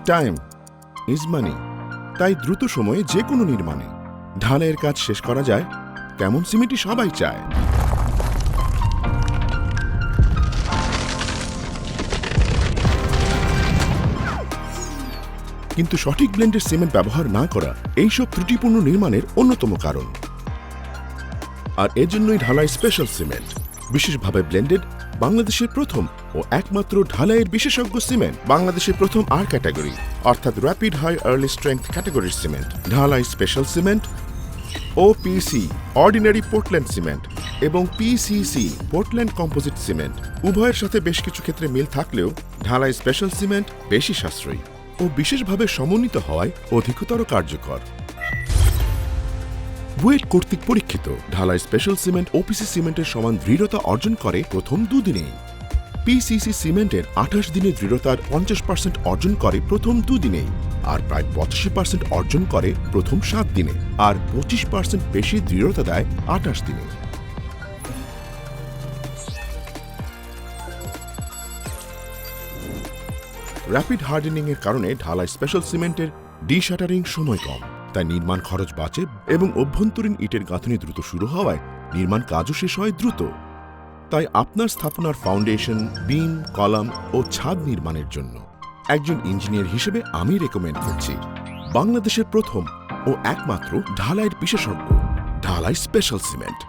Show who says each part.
Speaker 1: Time is money. তাই দ্রুত সময়ে যে কোনো নির্মাণে ঢালাইয়ের কাজ শেষ করা যায়, তেমন সিমেন্টই সবাই চায়। কিন্তু সঠিক ব্লেন্ডের সিমেন্ট ব্যবহার না করা এইসব ত্রুটিপূর্ণ নির্মাণের অন্যতম কারণ। আর এজন্যই ঢালাই স্পেশাল সিমেন্ট, বিশেষভাবে ব্লেন্ডেড, বাংলাদেশের প্রথম ও একমাত্র ঢালাইয়ের বিশেষজ্ঞ সিমেন্ট, বাংলাদেশের প্রথম আর ক্যাটাগরি অর্থাৎ র্যাপিড হাই আর্লি স্ট্রেংথ ক্যাটাগরির সিমেন্ট। ঢালাই special cement, OPC ordinary Portland cement এবং পিসিসি পোর্টল্যান্ড কম্পোজিট সিমেন্ট উভয়ের সাথে বেশ কিছু ক্ষেত্রে মিল থাকলেও ঢালাই স্পেশাল সিমেন্ট বেশি সাশ্রয়ী ও বিশেষভাবে সমন্বিত হওয়ায় অধিকতর কার্যকর। বুয়েট কর্তৃক পরীক্ষিত ঢালাই স্পেশাল সিমেন্ট ওপিসি সিমেন্টের সমান দৃঢ়তা অর্জন করে প্রথম দুদিনেই। পিসিসি সিমেন্টের 28 দিনে দৃঢ়তার 50% অর্জন করে প্রথম দুদিনেই, আর প্রায় 85% অর্জন করে প্রথম 7 দিনে, আর 25% বেশি দৃঢ়তা দেয় 28 দিনে। র্যাপিড হার্ডেনিং এর কারণে ঢালাই স্পেশাল সিমেন্টের ডি-শাটারিং সময় কম, তাই নির্মাণ খরচ বাঁচে এবং অভ্যন্তরীণ ইটের গাঁথনি দ্রুত শুরু হওয়ায় নির্মাণ কাজও শেষ হয় দ্রুত। তাই আপনার স্থাপনার ফাউন্ডেশন, বিম, কলাম ও ছাদ নির্মাণের জন্য একজন ইঞ্জিনিয়ার হিসেবে আমি রেকমেন্ড করছি বাংলাদেশের প্রথম ও একমাত্র ঢালাইয়ের বিশেষজ্ঞ ঢালাই স্পেশাল সিমেন্ট।